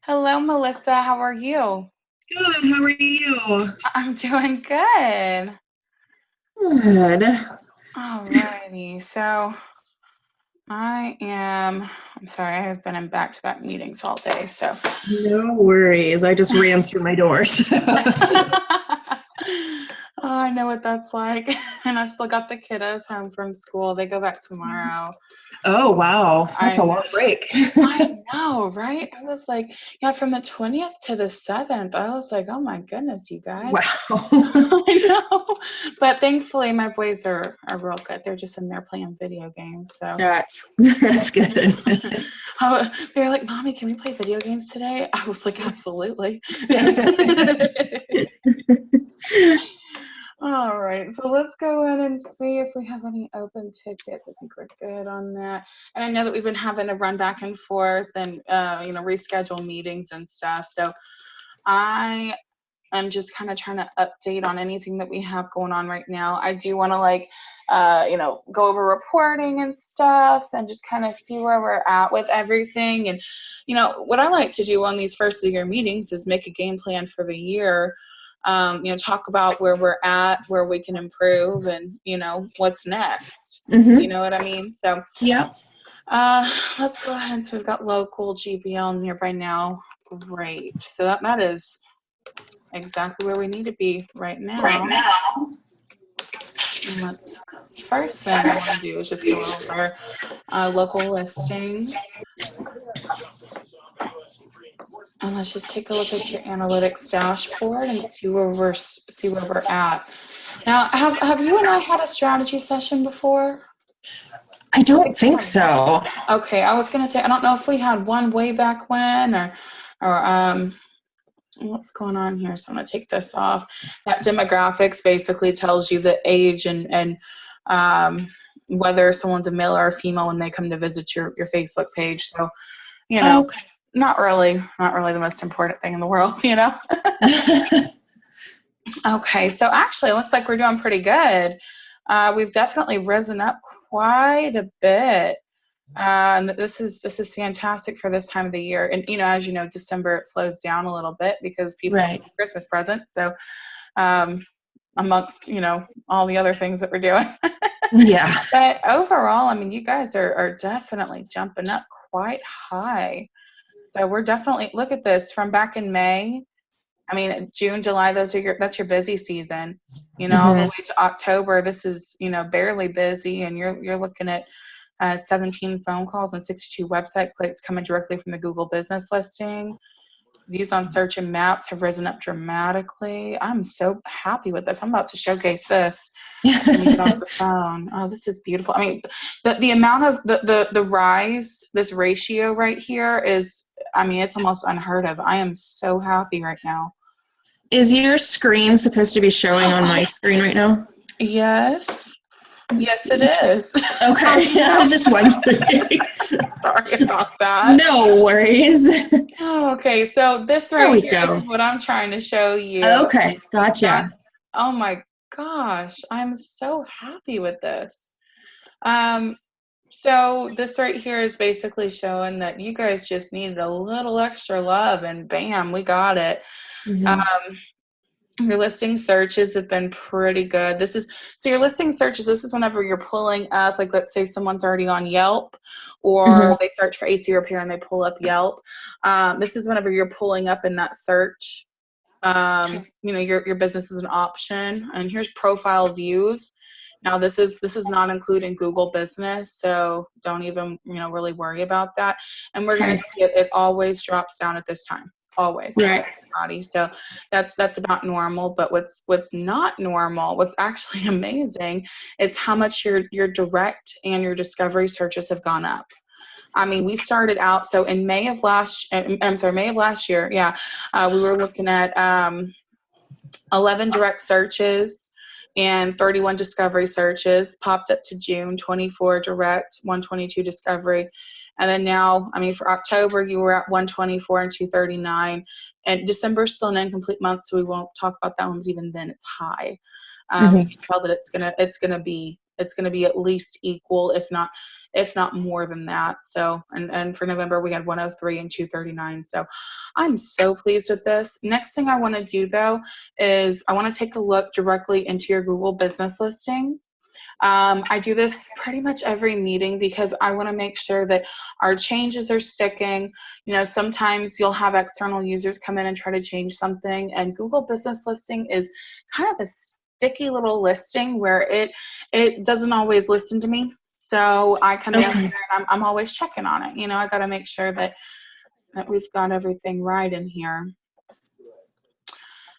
Hello, Melissa. How are you? Good. How are you? I'm doing good. Good. Alrighty. So I'm sorry, I have been in back-to-back meetings all day. So No worries. I just ran through my doors. Oh, I know what that's like. And I've still got the kiddos home from school. They go back tomorrow. Oh, wow. That's a I long break. I know, right? I was like, yeah, from the 20th to the 7th. I was like, oh my goodness, you guys. Wow. I know. But thankfully my boys are real good. They're just in there playing video games. So That's good. they're like, Mommy, can we play video games today? I was like, absolutely. All right, so let's go in and see if we have any open tickets. I think we're good on that. And I know that we've been having to run back and forth and reschedule meetings and stuff. So I am just kind of trying to update on anything that we have going on right now. I do want to go over reporting and stuff and just kind of see where we're at with everything. And what I like to do on these first of the year meetings is make a game plan for the year. Talk about where we're at, where we can improve, and what's next. You know what I mean? So Yep. let's go ahead. So we've got local GBL nearby now. Great. So that is exactly where we need to be right now. And first thing I want to do is just go over local listings. And let's just take a look at your analytics dashboard and see where we're at. Now, have you and I had a strategy session before? I don't think so. Okay, I was gonna say I don't know if we had one way back when or what's going on here. So I'm gonna take this off. That demographics basically tells you the age and whether someone's a male or a female when they come to visit your Facebook page. So Okay. not really the most important thing in the world, Okay, so actually it looks like we're doing pretty good. We've definitely risen up quite a bit. And this is fantastic for this time of the year. And as you know, December it slows down a little bit because people Right. get Christmas presents. So amongst all the other things that we're doing. Yeah. But overall, I mean, you guys are definitely jumping up quite high. So we're definitely, look at this from back in May. I mean, June, July, that's your busy season. All the way to October, this is barely busy, and you're looking at 17 phone calls and 62 website clicks coming directly from the Google business listing. Views on search and maps have risen up dramatically. I'm so happy with this. I'm about to showcase this when we get off the phone. Oh, this is beautiful. I mean, the amount of the rise, this ratio right here is, I mean, it's almost unheard of. I am so happy right now. Is your screen supposed to be showing on my screen right now? Yes. Yes, it is. Okay. I was just wondering. Sorry about that. No worries. Okay, so this right here is what I'm trying to show you. Okay, gotcha. Oh my gosh, I'm so happy with this. So this right here is basically showing that you guys just needed a little extra love, and bam, we got it. Your listing searches have been pretty good. So your listing searches, this is whenever you're pulling up, like let's say someone's already on Yelp or they search for AC repair and they pull up Yelp. This is whenever you're pulling up in that search. Your business is an option. And here's profile views. Now this is not including Google Business, so don't even really worry about that. And we're going to see it always drops down at this time. Always, right, Scotty. So that's about normal. But what's not normal, what's actually amazing, is how much your direct and your discovery searches have gone up. I mean, we started out, so in May of last year, yeah, we were looking at 11 direct searches and 31 discovery searches. Popped up to June, 24 direct, 122 discovery. And then now, I mean, for October, you were at 124 and 239. And December's still an incomplete month, so we won't talk about that one, but even then it's high. You can tell that it's gonna be at least equal, if not more than that. So, and for November we had 103 and 239. So I'm so pleased with this. Next thing I want to do though is I want to take a look directly into your Google business listing. I do this pretty much every meeting because I want to make sure that our changes are sticking. You know, sometimes you'll have external users come in and try to change something, and Google business listing is kind of a sticky little listing where it doesn't always listen to me. So I come in here and I'm always checking on it. You know, I got to make sure that we've got everything right in here.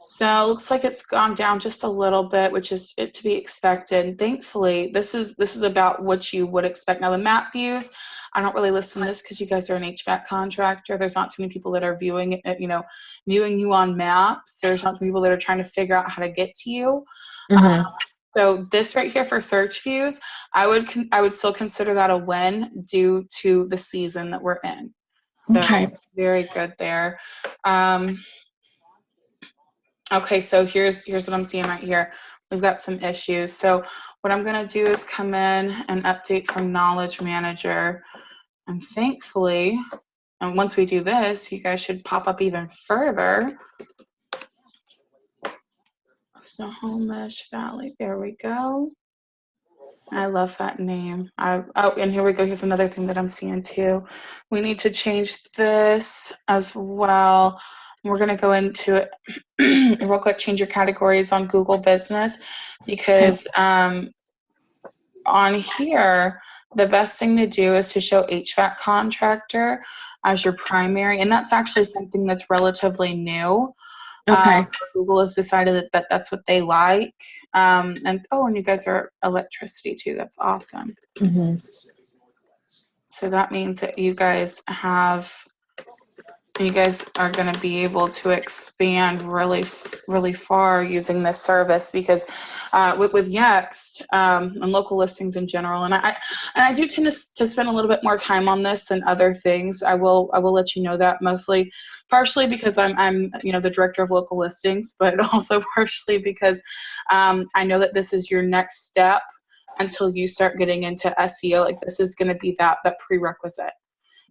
So it looks like it's gone down just a little bit, which is it to be expected. Thankfully, this is about what you would expect. Now the map views, I don't really listen to this because you guys are an HVAC contractor. There's not too many people that are viewing it, you know, viewing you on maps. There's not too many people that are trying to figure out how to get to you. So this right here for search views, I would still consider that a win due to the season that we're in. So very good there. Okay, so here's what I'm seeing right here. We've got some issues. So what I'm going to do is come in and update from Knowledge Manager. And thankfully, and once we do this, you guys should pop up even further. Snohomish Valley. There we go. I love that name. Oh, and here we go. Here's another thing that I'm seeing too. We need to change this as well. We're going to go into it real quick, change your categories on Google Business, because on here, the best thing to do is to show HVAC contractor as your primary. And that's actually something that's relatively new. Google has decided that that's what they like. And you guys are electricity too. That's awesome. So that means that you guys are going to be able to expand really, really far using this service, because with Yext and local listings in general, and I do tend to spend a little bit more time on this than other things. I will let you know that, partially because I'm the director of local listings, but also partially because I know that this is your next step until you start getting into SEO. Like, this is going to be that prerequisite.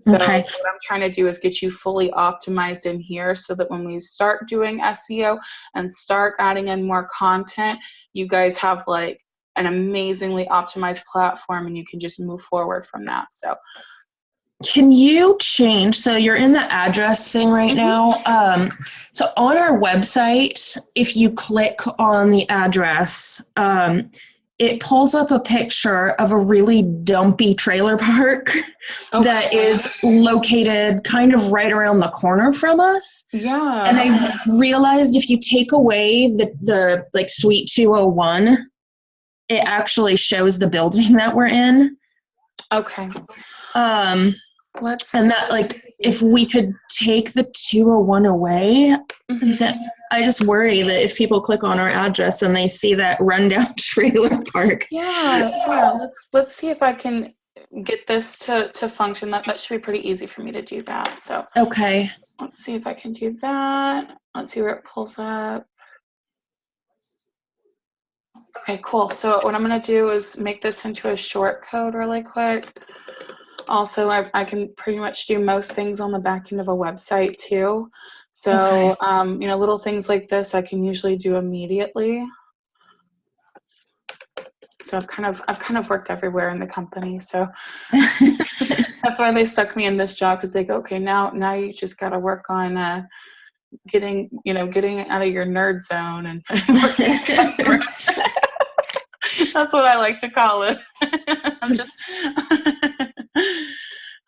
So what I'm trying to do is get you fully optimized in here so that when we start doing SEO and start adding in more content, you guys have like an amazingly optimized platform and you can just move forward from that. So can you change, so you're in the address thing right now. So on our website, if you click on the address, it pulls up a picture of a really dumpy trailer park that is located kind of right around the corner from us. Yeah. And I realized if you take away the like Suite 201, it actually shows the building that we're in. Okay. If we could take the 201 away, then I just worry that if people click on our address and they see that rundown trailer park. Yeah. Let's see if I can get this to function. That should be pretty easy for me to do that. So let's see if I can do that. Let's see where it pulls up. Okay, cool. So what I'm going to do is make this into a short code really quick. Also, I can pretty much do most things on the back end of a website too. So, little things like this I can usually do immediately. So I've kind of worked everywhere in the company. So that's why they stuck me in this job, because they go, okay, now you just got to work on getting out of your nerd zone and working with customers. That's what I like to call it.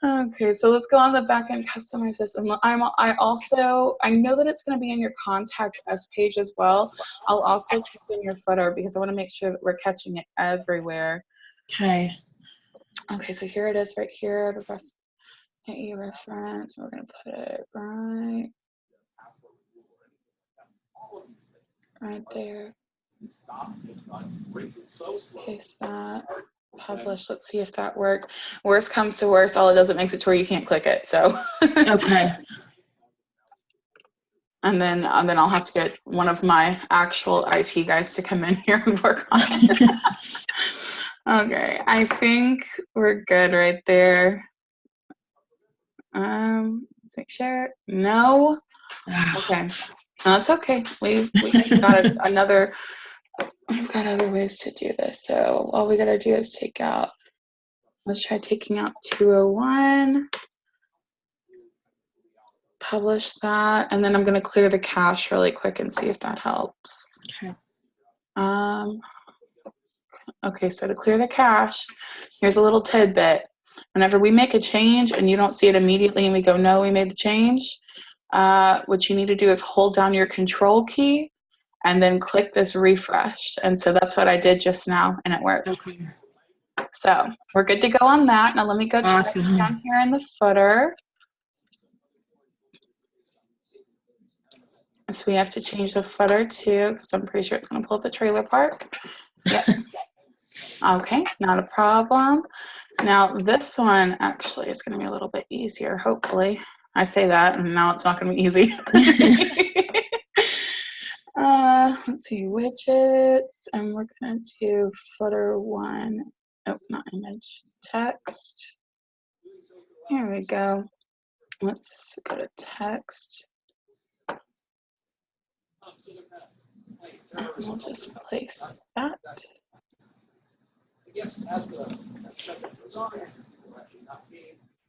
Okay, so let's go on the back end, customize this. And I know that it's going to be in your contact us page as well. I'll also keep it in your footer because I want to make sure that we're catching it everywhere. Okay, so here it is right here, the AE reference. We're going to put it right there. Paste that, publish. Let's see if that works. Worst comes to worst, all it does, it makes it to where you can't click it. So Okay. and then I'll have to get one of my actual IT guys to come in here and work on it. Okay, I think we're good right there. Let's make sure. No. Okay. No, it's okay. We've got another. We've got other ways to do this. So all we gotta do is take out. Let's try taking out 201. Publish that, and then I'm gonna clear the cache really quick and see if that helps. Okay. Okay, so to clear the cache, here's a little tidbit. Whenever we make a change and you don't see it immediately and we go, no, we made the change, what you need to do is hold down your control key and then click this refresh. And so that's what I did just now, and it worked. Okay. So we're good to go on that. Now let me go check Awesome. down here in the footer. So we have to change the footer too, because I'm pretty sure it's going to pull up the trailer park. Yep. Okay, not a problem. Now this one actually is going to be a little bit easier, hopefully. I say that, and now it's not going to be easy. Let's see, widgets, and we're going to do footer 1. Oh, not image, text. Here we go. Let's go to text. And we'll just place that.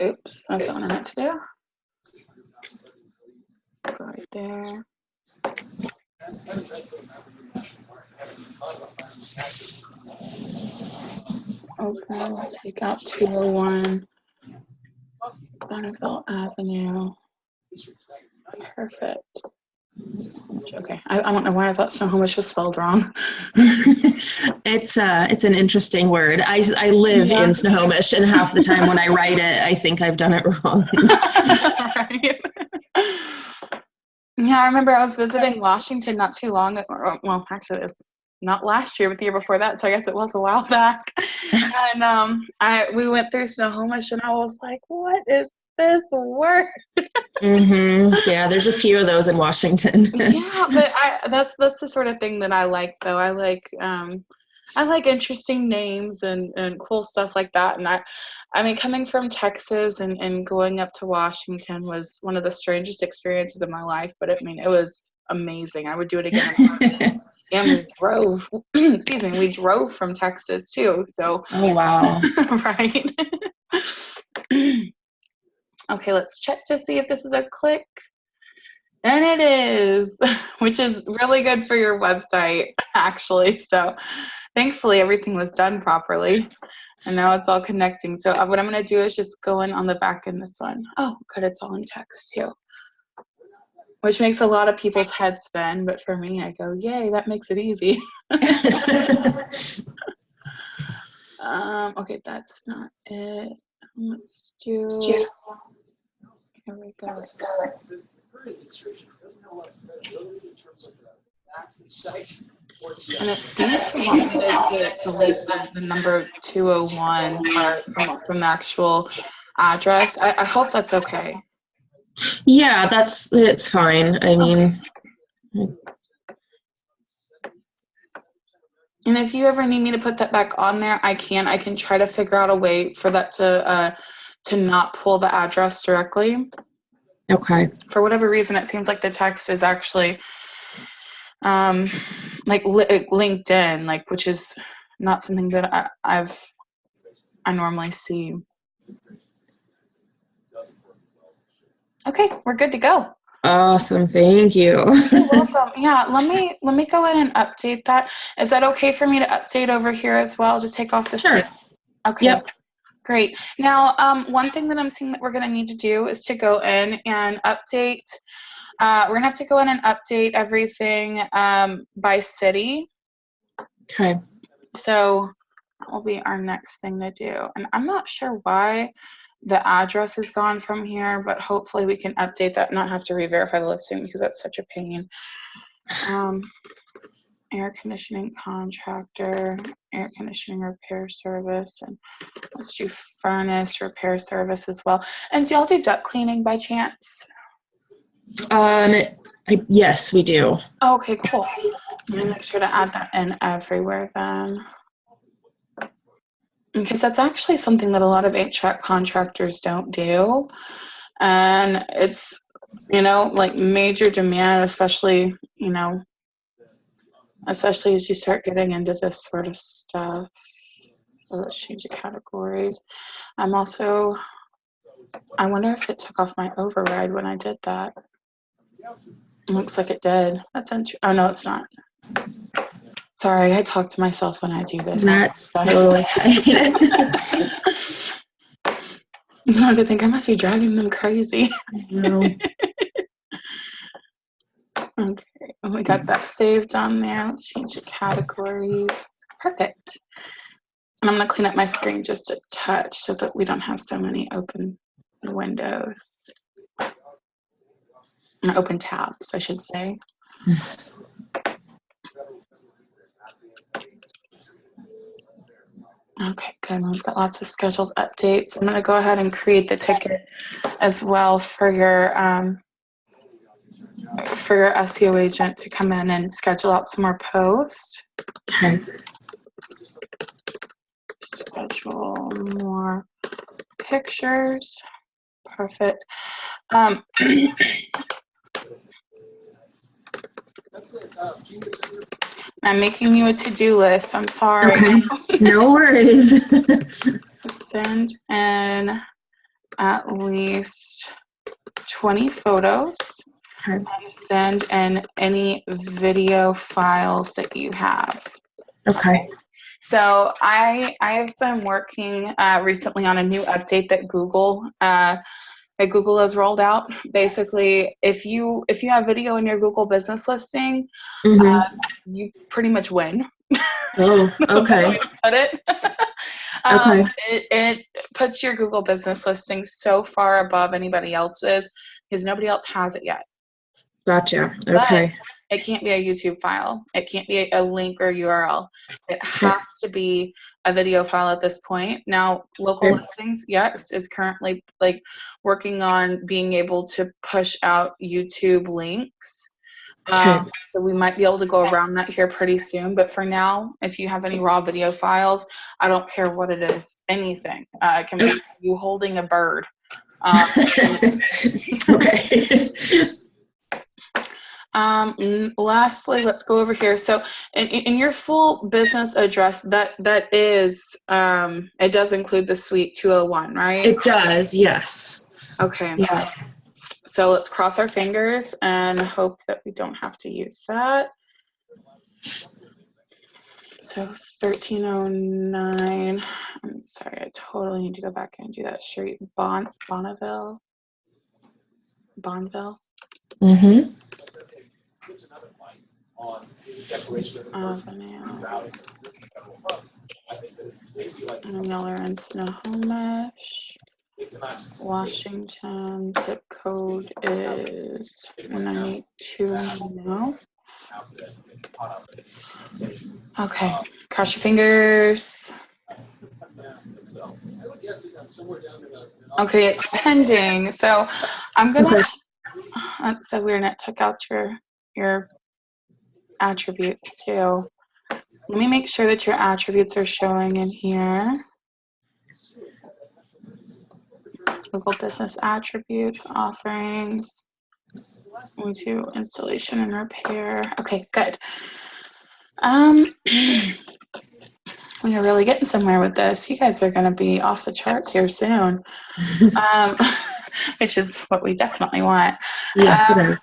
Oops, that's what I meant to do. Go right there. Okay, we'll take out 201 Bonneville Avenue. Perfect. Okay, I don't know why I thought Snohomish was spelled wrong. It's an interesting word. I live in Snohomish, and half the time when I write it, I think I've done it wrong. Right. Yeah, I remember I was visiting Washington not too long ago. Well, actually, it was not last year, but the year before that. So I guess it was a while back. And we went through Snohomish, and I was like, "What is this word?" Yeah, there's a few of those in Washington. Yeah, but that's the sort of thing that I like, though. I like interesting names and cool stuff like that. And I mean, coming from Texas and going up to Washington was one of the strangest experiences of my life. But I mean, it was amazing. I would do it again. And we drove. Excuse me, we drove from Texas too. So. Oh wow! Right. Okay, let's check to see if this is a click. And it is, which is really good for your website, actually. So thankfully, everything was done properly. And now it's all connecting. So what I'm going to do is just go in on the back in this one. Oh, good. It's all in text, too. Which makes a lot of people's heads spin. But for me, I go, yay, that makes it easy. Okay, that's not it. Let's do... Here we go. And it seems to want me to delete the number 201 part from the actual address. I hope that's okay. Yeah, it's fine. I mean, and if you ever need me to put that back on there, I can try to figure out a way for that to not pull the address directly. Okay. For whatever reason, it seems like the text is actually like linked in, like, which is not something that I normally see. Okay, we're good to go. Awesome, thank you. You're welcome. Yeah, let me go ahead and update that. Is that okay for me to update over here as well? Just take off the Sure. Okay. Yep. Great. Now, one thing that I'm seeing that we're going to need to do is to go in and update. We're going to have to go in and update everything by city. Okay. So that will be our next thing to do. And I'm not sure why the address is gone from here, but hopefully we can update that and not have to re-verify the listing because that's such a pain. air conditioning contractor, air conditioning repair service, and let's do furnace repair service as well. And do y'all do duct cleaning by chance? Yes, we do. Okay, cool. Let me make sure to add that in everywhere then. Because that's actually something that a lot of HVAC contractors don't do. And it's, like major demand, especially as you start getting into this sort of stuff. So let's change the categories. I wonder if it took off my override when I did that. It looks like it did. Oh, no, it's not. Sorry, I talk to myself when I do this. That's totally fine. Sometimes I think I must be driving them crazy. No. Okay, we got that saved on there. Let's change the categories. Perfect. And I'm going to clean up my screen just a touch so that we don't have so many open windows. Open tabs, I should say. Okay, good. We've got lots of scheduled updates. I'm going to go ahead and create the ticket as well for your SEO agent to come in and schedule out some more posts. Okay. Schedule more pictures. Perfect. I'm making you a to-do list. I'm sorry. Okay. No worries. Send in at least 20 photos. Okay. Send in any video files that you have. Okay. So I have been working recently on a new update that Google has rolled out. Basically, if you have video in your Google business listing, you pretty much win. Oh, okay. Put it. Okay. It puts your Google business listing so far above anybody else's because nobody else has it yet. Gotcha. Okay. But it can't be a YouTube file. It can't be a link or URL. It has to be a video file at this point. Now, local listings, yes, is currently working on being able to push out YouTube links. So we might be able to go around that here pretty soon. But for now, if you have any raw video files, I don't care what it is, anything. It can be you holding a bird. Okay. Lastly, let's go over here. So in your full business address, that is, it does include the suite 201, right? It does, yes. Okay. Yeah. So let's cross our fingers and hope that we don't have to use that. So 1309, I'm sorry, I totally need to go back and do that street. Bonneville? Mm-hmm. Avenue. And y'all are in Snohomish, Washington. Zip code is 982 now. Okay, cross your fingers. Okay, it's pending. So I'm gonna. That's so weird. It took out your attributes too. Let me make sure that your attributes are showing in here. Google Business Attributes, offerings. We do installation and repair. Okay, good. We are really getting somewhere with this. You guys are going to be off the charts here soon, which is what we definitely want. Yes, it is.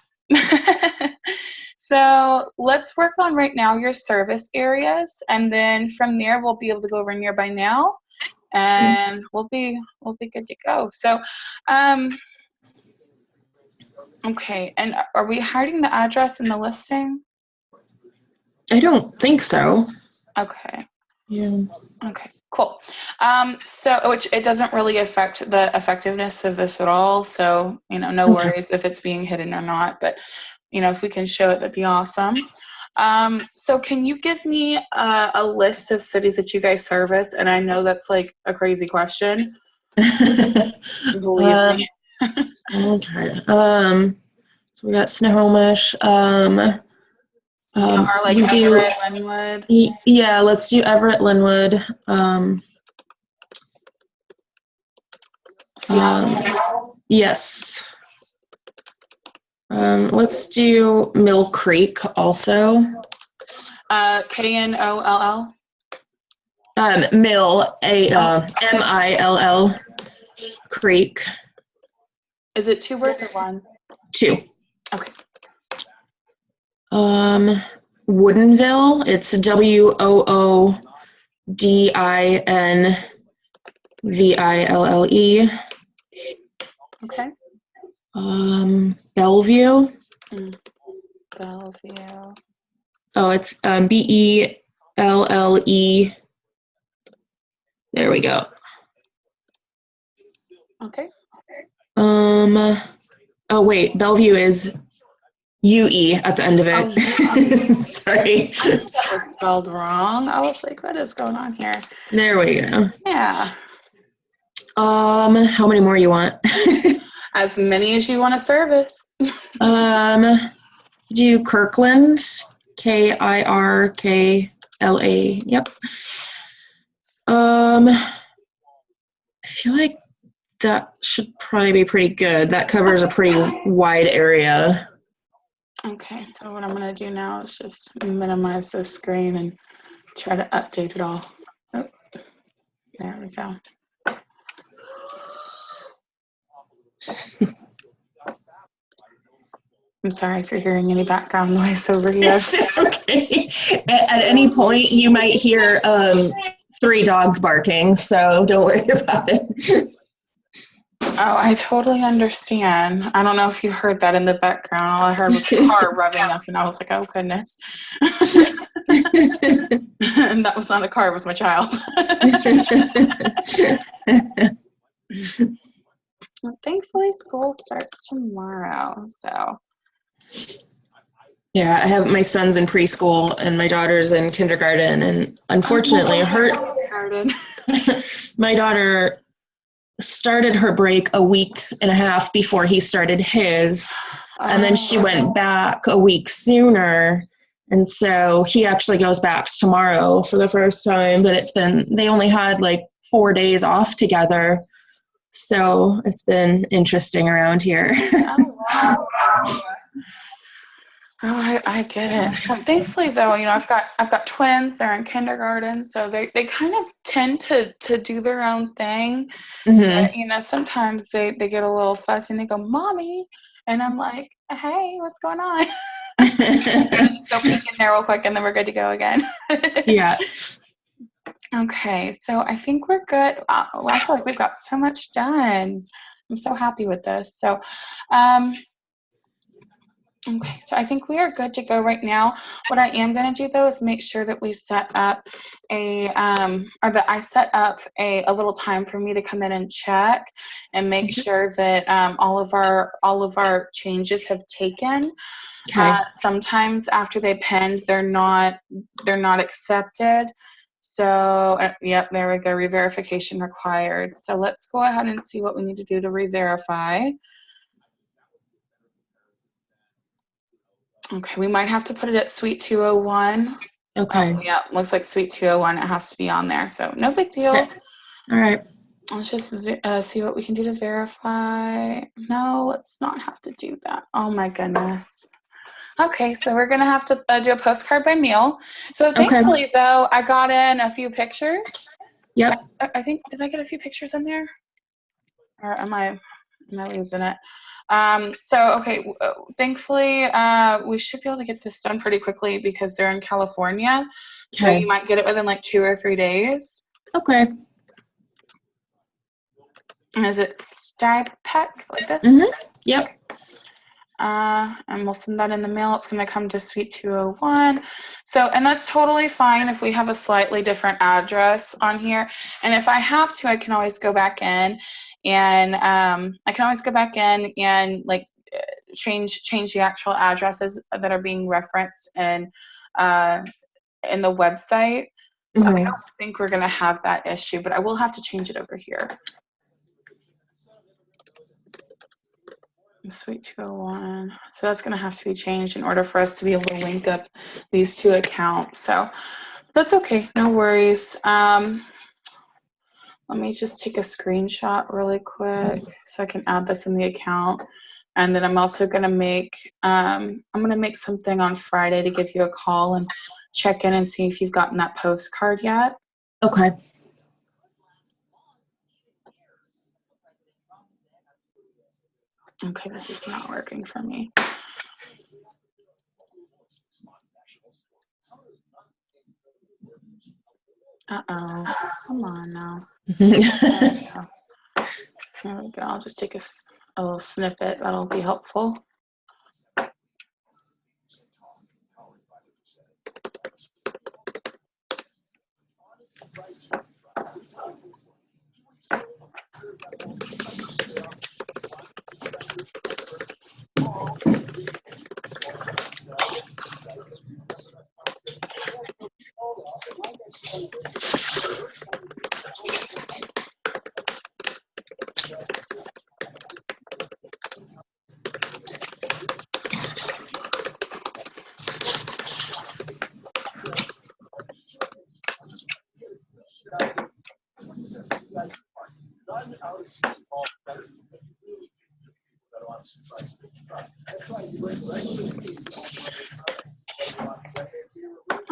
So let's work on right now your service areas, and then from there we'll be able to go over nearby now, and we'll be good to go. So, okay, and are we hiding the address in the listing? I don't think so. Okay. Yeah. Okay, cool. So, which it doesn't really affect the effectiveness of this at all. So, no worries if it's being hidden or not. But, if we can show it, that'd be awesome. So can you give me a list of cities that you guys service? And I know that's like a crazy question. Believe me. Okay. So we got Snohomish. Or like You do, Everett, Linwood. yeah, let's do Everett, Linwood. Yes. Let's do Mill Creek also. Knoll. Mill, Mill Creek. Is it 2 words or 1? 2. Okay. Woodinville, it's Woodinville. Okay. Bellevue. Bellevue. Oh, it's Belle. There we go. Okay. Oh wait, Bellevue is UE at the end of it. Oh, Sorry. I think that was spelled wrong. I was like, what is going on here? There we go. Yeah. How many more you want? As many as you want to service. Do Kirkland, Kirkla. Yep. I feel like that should probably be pretty good. That covers a pretty wide area. Okay, so what I'm going to do now is just minimize this screen and try to update it all. Oh, there we go. I'm sorry if you're hearing any background noise over here. Okay. At any point, you might hear 3 dogs barking, so don't worry about it. Oh, I totally understand. I don't know if you heard that in the background. All I heard was the car revving up, and I was like, oh, goodness. And that was not a car, it was my child. Well, thankfully, school starts tomorrow, so. Yeah, I have my son's in preschool and my daughter's in kindergarten, and unfortunately, my daughter started her break a week and a half before he started his, and then she went back a week sooner, and so he actually goes back tomorrow for the first time, but they only had like 4 days off together, so it's been interesting around here. Oh, wow. Oh, I get it. Thankfully, though, I've got twins. They're in kindergarten, so they kind of tend to do their own thing. Mm-hmm. But, sometimes they get a little fussy and they go, "Mommy," and I'm like, "Hey, what's going on?" Just go peek in there real quick, and then we're good to go again. Yeah. Okay, so I think we're good. I feel like we've got so much done. I'm so happy with this. So, okay, so I think we are good to go right now. What I am going to do, though, is make sure that we set up I set up a little time for me to come in and check and make sure that all of our changes have taken. Okay. Sometimes after they penned, they're not accepted. So, yep, there we go, re-verification required. So let's go ahead and see what we need to do to re-verify. Okay, we might have to put it at Suite 201. Okay. Yeah, looks like Suite 201. It has to be on there, so no big deal. Okay. All right. Let's just see what we can do to verify. No, let's not have to do that. Oh my goodness. Okay, so we're gonna have to do a postcard by mail. So thankfully, though, I got in a few pictures. Yep. I think, did I get a few pictures in there? Or am I losing it? So, okay, thankfully, we should be able to get this done pretty quickly because they're in California. So you might get it within like 2 or 3 days. Okay. And is it Stipec like this? Mm-hmm. Yep. And we'll send that in the mail. It's going to come to Suite 201. So, and that's totally fine if we have a slightly different address on here. And if I have to, I can always go back in and like change the actual addresses that are being referenced and in the website. I Mhm. don't think we're going to have that issue, but I will have to change it over here. Suite 201. So that's going to have to be changed in order for us to be able to link up these two accounts. So that's okay. No worries. Let me just take a screenshot really quick so I can add this in the account. And then I'm also going to make, I'm going to make something on Friday to give you a call and check in and see if you've gotten that postcard yet. Okay. Okay, this is not working for me. Uh-oh. Come on now. There we go. There we go. I'll just take a little snippet. That'll be helpful.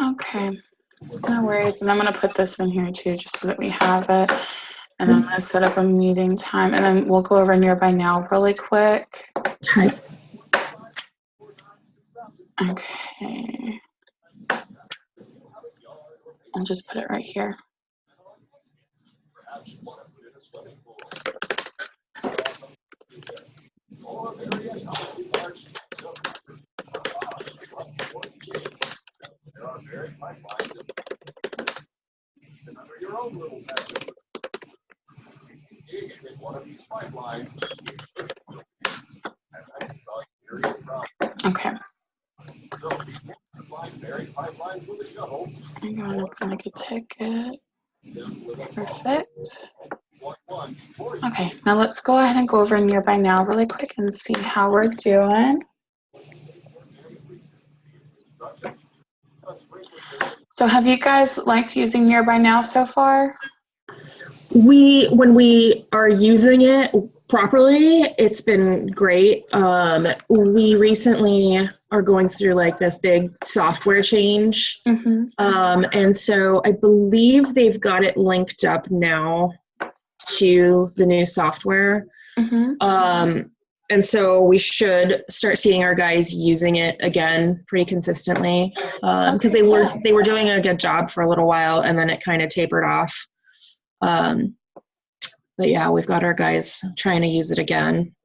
Okay, no worries. And I'm going to put this in here too, just so that we have it. And then I'm going to set up a meeting time, and then we'll go over Nearby Now really quick. Okay. Okay. I'll just put it right here. Okay. I'm going to make a ticket. Perfect. Okay, now let's go ahead and go over Nearby Now really quick and see how we're doing. So have you guys liked using Nearby Now so far? When we are using it properly, it's been great. We recently are going through like this big software change. Mm-hmm. And so I believe they've got it linked up now to the new software. Mm-hmm. And so we should start seeing our guys using it again pretty consistently, because they were doing a good job for a little while, and then it kind of tapered off. But yeah, we've got our guys trying to use it again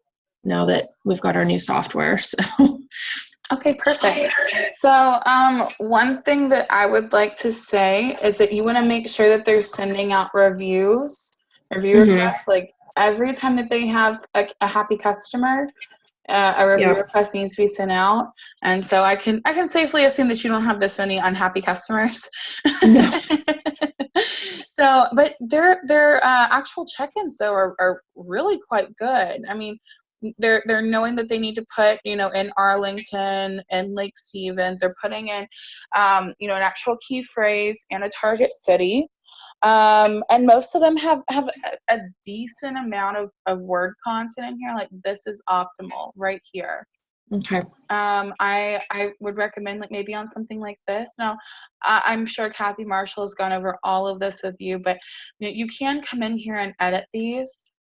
now that we've got our new software. So okay, perfect. So one thing that I would like to say is that you want to make sure that they're sending out review requests, like every time that they have a happy customer, a review request needs to be sent out. And so I can safely assume that you don't have this many unhappy customers. No. So, but their actual check-ins though are really quite good. I mean, they're knowing that they need to put, in Arlington and Lake Stevens, they're putting in, an actual key phrase and a target city. And most of them have a decent amount of word content in here. Like, this is optimal right here. Okay. I would recommend like maybe on something like this. Now, I'm sure Kathy Marshall has gone over all of this with you, but you can come in here and edit these.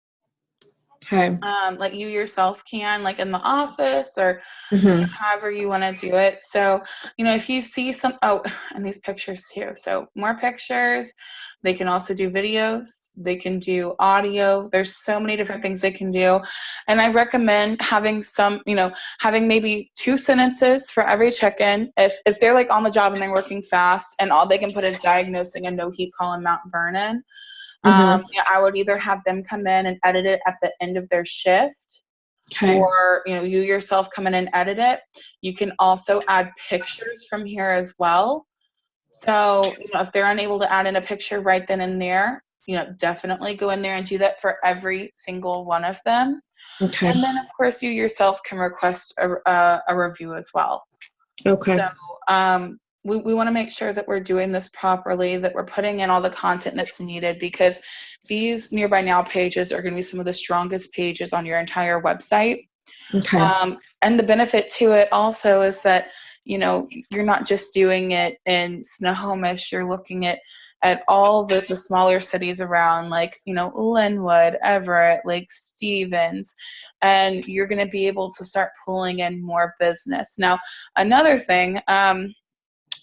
Okay. Like you yourself can, like in the office or Mm-hmm. however you want to do it. So, if you see and these pictures too. So more pictures. They can also do videos. They can do audio. There's so many different things they can do. And I recommend having having maybe 2 sentences for every check-in. If they're like on the job and they're working fast and all they can put is diagnosing a no heat call in Mount Vernon, I would either have them come in and edit it at the end of their shift, Okay. or you yourself come in and edit it. You can also add pictures from here as well. So if they're unable to add in a picture right then and there, definitely go in there and do that for every single one of them. Okay. And then of course you yourself can request a review as well. Okay. So we want to make sure that we're doing this properly, that we're putting in all the content that's needed, because these Nearby Now pages are going to be some of the strongest pages on your entire website. Okay. And the benefit to it also is that, you're not just doing it in Snohomish, you're looking at all the smaller cities around, like, Linwood, Everett, Lake Stevens, and you're going to be able to start pulling in more business. Now, another thing,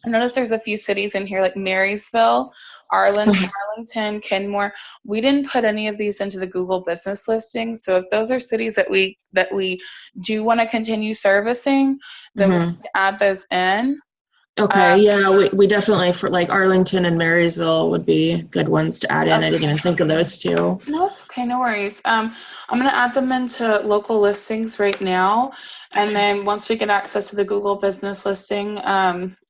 I noticed there's a few cities in here like Marysville, Arlington, Kenmore. We didn't put any of these into the Google business listings. So if those are cities that we do want to continue servicing, then we can add those in. Okay. Yeah, we definitely, for like Arlington and Marysville would be good ones to add in. Okay. I didn't even think of those two. No, it's okay. No worries. I'm going to add them into local listings right now. And then once we get access to the Google business listing,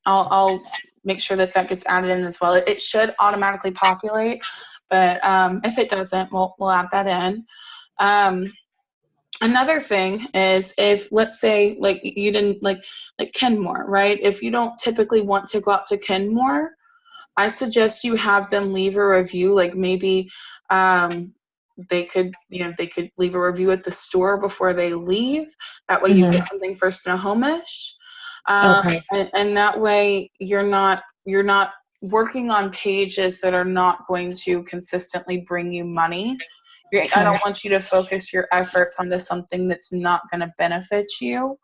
I'll make sure that gets added in as well. It should automatically populate, but if it doesn't, we'll add that in. Another thing is, if let's say like you didn't like Kenmore, right? If you don't typically want to go out to Kenmore, I suggest you have them leave a review. Like maybe they could leave a review at the store before they leave. That way you get something for Snohomish. Okay. And that way you're not working on pages that are not going to consistently bring you money. I don't want you to focus your efforts onto something that's not going to benefit you.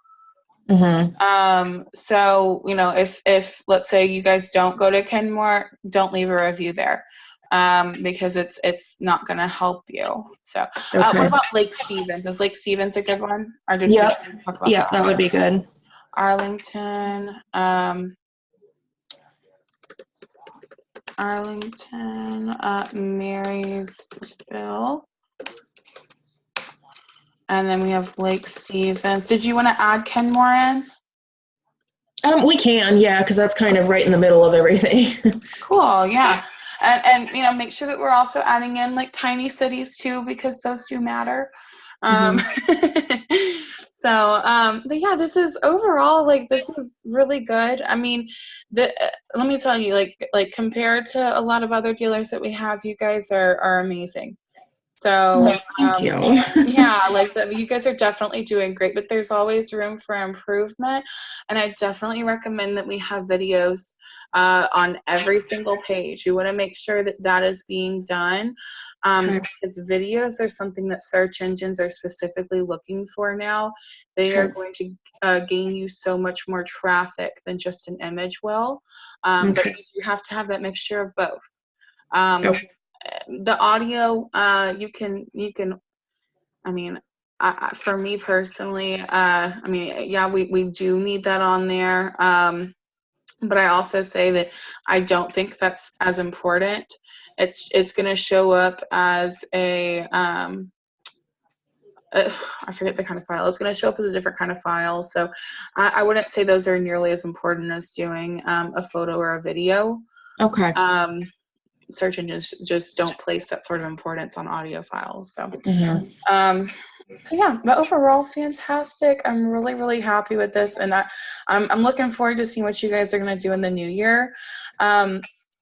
So if let's say you guys don't go to Kenmore, don't leave a review there, because it's not going to help you. So what about Lake Stevens? Is Lake Stevens a good one? Or did we talk about that? That would be good. Arlington, Marysville. And then we have Lake Stevens. Did you want to add Kenmore in? We can, yeah, because that's kind of right in the middle of everything. Cool, yeah. And make sure that we're also adding in like tiny cities too, because those do matter. But yeah, this is overall, like, this is really good. I mean, let me tell you, like compared to a lot of other dealers that we have, you guys are amazing. So Thank you. yeah, like you guys are definitely doing great, but there's always room for improvement. And I definitely recommend that we have videos on every single page. You want to make sure that is being done, because videos are something that search engines are specifically looking for now. They are going to gain you so much more traffic than just an image will. But you have to have that mixture of both. The audio, you can I mean, for me personally, yeah, we do need that on there, but I also say that I don't think that's as important. It's going to show up as I forget the kind of file. It's going to show up as a different kind of file, so I wouldn't say those are nearly as important as doing a photo or a video. Okay. Search engines just don't place that sort of importance on audio files. So, so yeah, but overall, fantastic. I'm really, really happy with this, and I'm looking forward to seeing what you guys are going to do in the new year.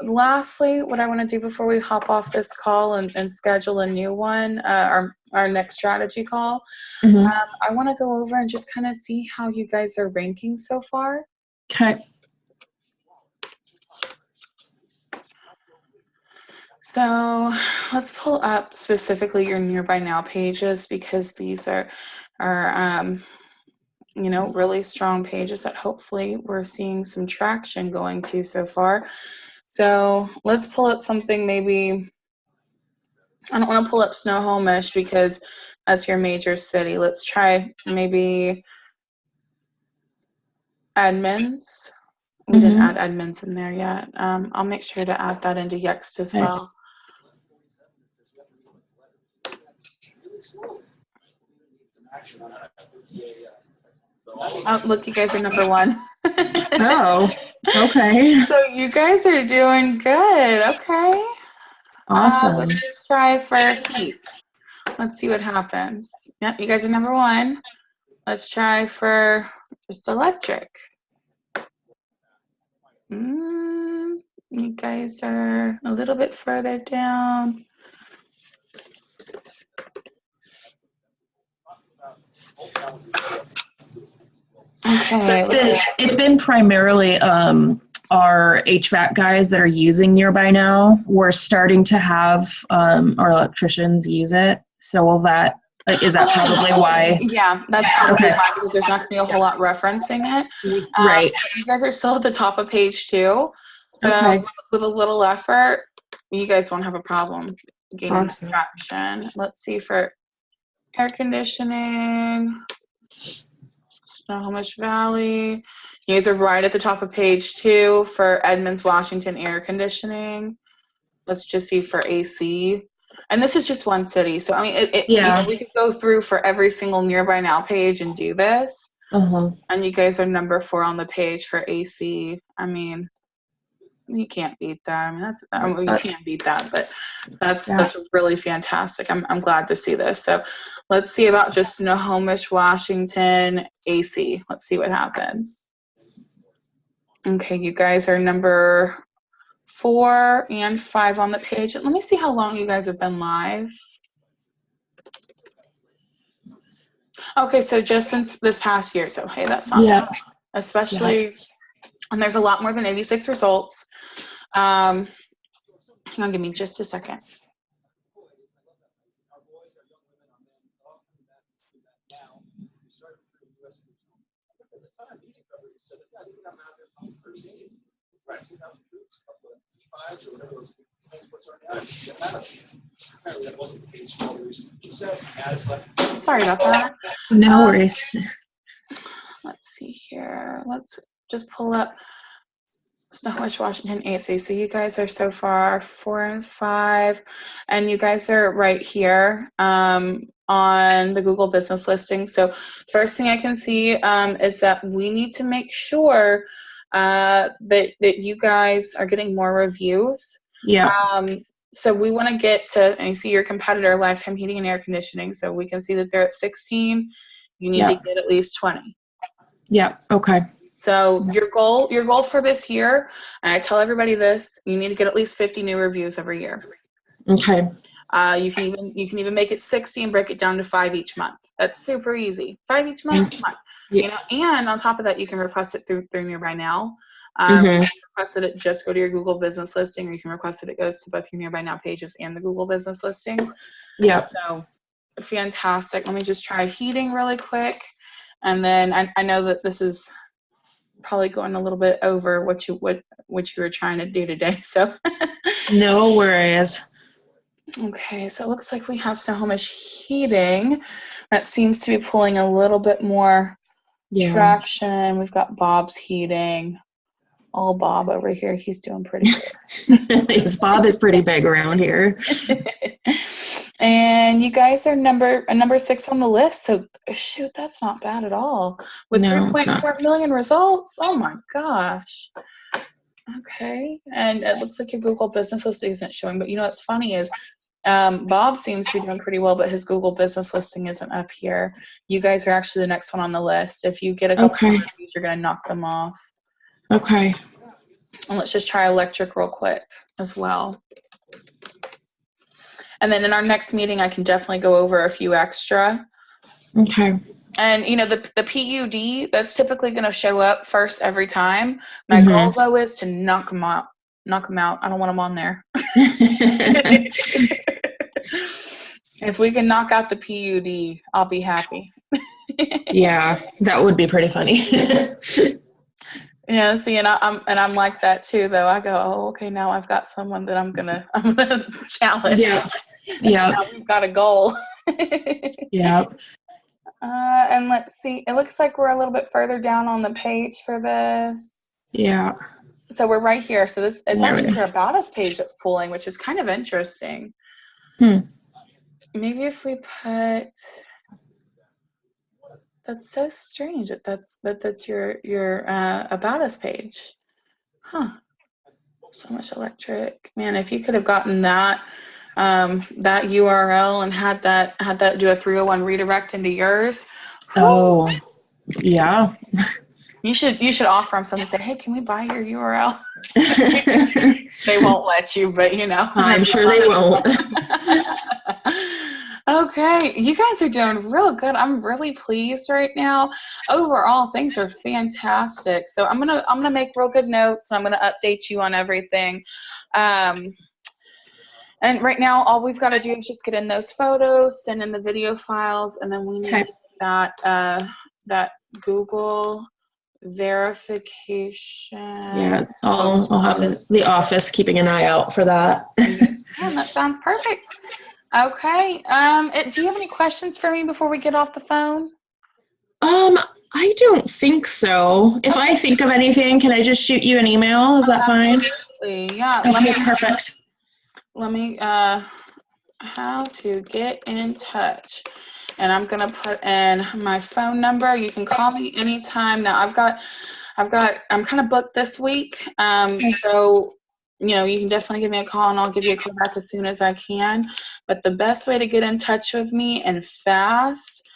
Lastly, what I want to do before we hop off this call and schedule a new one, our next strategy call, I want to go over and just kind of see how you guys are ranking so far. Okay. So let's pull up specifically your Nearby Now pages, because these are really strong pages that hopefully we're seeing some traction going to so far. So let's pull up something. Maybe I don't want to pull up Snohomish because that's your major city. Let's try maybe Edmonds. We didn't add Edmonds in there yet. I'll make sure to add that into Yext as well. Oh, look, you guys are number one. Oh, okay. So you guys are doing good. Okay. Awesome. Let's just try for heat. Let's see what happens. Yep, you guys are number one. Let's try for just electric. You guys are a little bit further down. Okay. So it's been primarily our HVAC guys that are using Nearby Now. We're starting to have our electricians use it. So will that, like, is that probably why? Yeah, that's probably why, because there's not going to be a whole lot referencing it. Right. You guys are still at the top of page 2. So Okay. with a little effort, you guys won't have a problem gaining Awesome. traction. Let's see for air conditioning. Snohomish Valley. You guys are right at the top of page 2 for Edmonds, Washington air conditioning. Let's just see for AC. And this is just one city. So, I mean, you know, we could go through for every single Nearby Now page and do this. And you guys are number 4 on the page for AC. I mean, you can't beat that. I mean, you can't beat that, but that's really fantastic. I'm glad to see this. So let's see about just Snohomish, Washington, AC. Let's see what happens. Okay, you guys are number 4 and 5 on the page. Let me see how long you guys have been live. Okay, so just since this past year. So, hey, that's not bad. Especially, and there's a lot more than 86 results. Hang on, give me just a second. Sorry about that. No worries. Let's see here. Let's just pull up Snohomish, Washington, AC. So you guys are so far 4 and 5, and you guys are right here on the Google business listing. So first thing I can see is that we need to make sure that you guys are getting more reviews. So we want to get to, and you see your competitor, Lifetime Heating and Air Conditioning. So we can see that they're at 16. You need to get at least 20. Okay. So your goal for this year, and I tell everybody this, you need to get at least 50 new reviews every year. Okay. You can even make it 60 and break it down to 5 each month. That's super easy. 5 each month. Come on. You know, and on top of that, you can request it through Nearby Now. You can request that it just go to your Google business listing, or you can request that it goes to both your Nearby Now pages and the Google business listing. So fantastic. Let me just try heating really quick. And then I know that this is probably going a little bit over what you were trying to do today. So no worries. Okay, so it looks like we have Snohomish Heating. That seems to be pulling a little bit more traction. We've got Bob's Heating. All Bob over here. He's doing pretty good. Yes, Bob is pretty big around here. And you guys are number 6 on the list. So shoot, that's not bad at all. With 3.4 million results. Oh my gosh. Okay. And it looks like your Google business listing isn't showing, but you know what's funny is Bob seems to be doing pretty well, but his Google business listing isn't up here. You guys are actually the next one on the list. If you get a couple of reviews, you're going to knock them off. Okay. And let's just try electric real quick as well. And then in our next meeting, I can definitely go over a few extra. Okay. And, you know, the PUD, that's typically going to show up first every time. My goal, though, is to knock them out. Knock them out. I don't want them on there. If we can knock out the PUD, I'll be happy. Yeah, that would be pretty funny. Yeah, see, and I'm like that too, though. I go, oh, okay, now I've got someone that I'm gonna challenge. Yeah. Yeah. Now we've got a goal. Yeah. And let's see. It looks like we're a little bit further down on the page for this. Yeah. So we're right here. So it's actually your About Us page that's pulling, which is kind of interesting. Maybe if we put That's so strange that's your about us page. Huh. Snohomish Electric. Man, if you could have gotten that that URL and had that do a 301 redirect into yours. Oh, yeah. You should offer them something. Say, hey, can we buy your URL? They won't let you, but I'm sure they won't. Okay, you guys are doing real good. I'm really pleased right now. Overall, things are fantastic. So I'm gonna make real good notes, and I'm gonna update you on everything. And right now, all we've got to do is just get in those photos, send in the video files, and then we need to get that Google verification. Yeah, I'll have the office keeping an eye out for that. Yeah, that sounds perfect. Okay. Do you have any questions for me before we get off the phone? I don't think so. If I think of anything, can I just shoot you an email? Is that fine? Absolutely. Yeah. Okay, perfect. Let me how to get in touch. And I'm gonna put in my phone number. You can call me anytime. Now I'm kind of booked this week. So you can definitely give me a call, and I'll give you a call back as soon as I can. But the best way to get in touch with me and fast,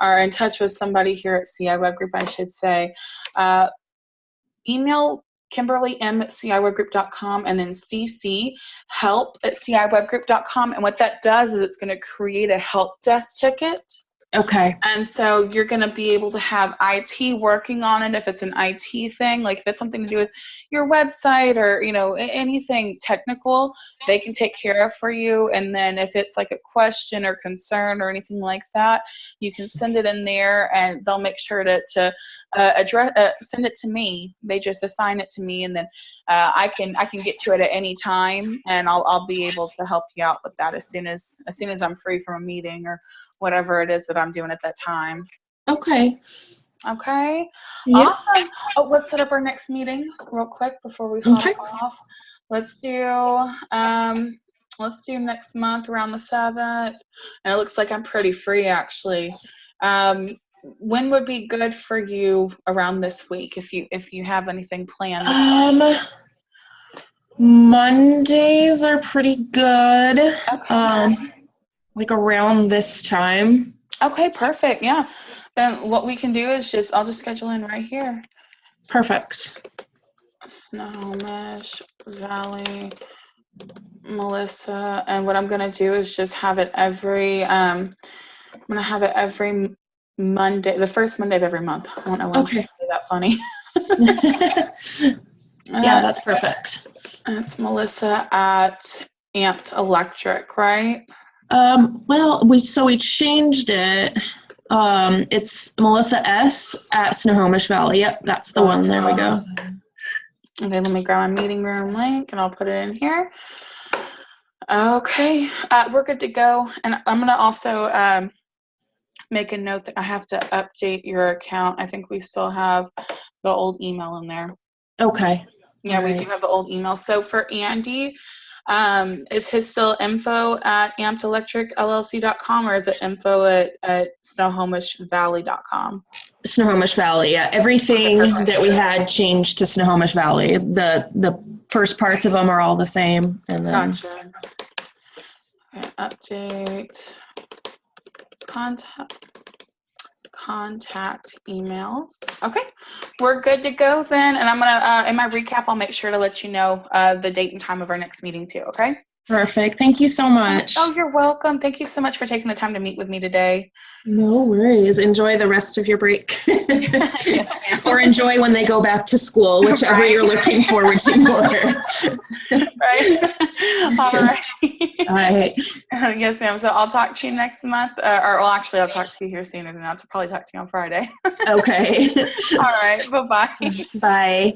or in touch with somebody here at CI Web Group, I should say, email Kimberly M at ciwebgroup.com and then CC help at ciwebgroup.com. And what that does is it's going to create a help desk ticket. Okay. And so you're going to be able to have IT working on it if it's an IT thing, like if it's something to do with your website or, anything technical, they can take care of for you. And then if it's like a question or concern or anything like that, you can send it in there and they'll make sure to address, send it to me. They just assign it to me, and then I can get to it at any time, and I'll be able to help you out with that as soon as I'm free from a meeting or whatever it is that I'm doing at that time. Okay. Okay. Yep. Awesome. Oh, let's set up our next meeting real quick before we hop off. Let's do next month around the 7th. And it looks like I'm pretty free actually. When would be good for you around this week if you have anything planned? Mondays are pretty good. Okay. Like around this time. Okay, perfect. Yeah. Then what we can do is I'll just schedule in right here. Perfect. Snohomish Valley, Melissa. And what I'm going to do is just have it every Monday, the first Monday of every month. I don't know why I'm trying to say that funny. Yeah, that's perfect. That's Melissa at Amped Electric, right? Well, we changed it. It's Melissa S at Snohomish Valley. Yep, that's the one. There we go. Okay, let me grab my meeting room link and I'll put it in here. Okay, we're good to go. And I'm going to also make a note that I have to update your account. I think we still have the old email in there. Okay. Yeah, we do have the old email. So for Andy, is his still info at ampedelectricllc.com, or is it info at snohomishvalley.com? Snohomish Valley, yeah. Everything that we had changed to Snohomish Valley. The first parts of them are all the same. And then Gotcha. Okay, update contact emails. Okay, we're good to go then. And I'm gonna in my recap, I'll make sure to let you know the date and time of our next meeting too. Okay. Perfect. Thank you so much. Oh, you're welcome. Thank you so much for taking the time to meet with me today. No worries. Enjoy the rest of your break. Or enjoy when they go back to school, whichever you're looking forward to more. Right. All right. All right. Yes, ma'am. So I'll talk to you next month. Actually, I'll talk to you here sooner than that. I'll probably talk to you on Friday. Okay. All right. Bye-bye. Bye.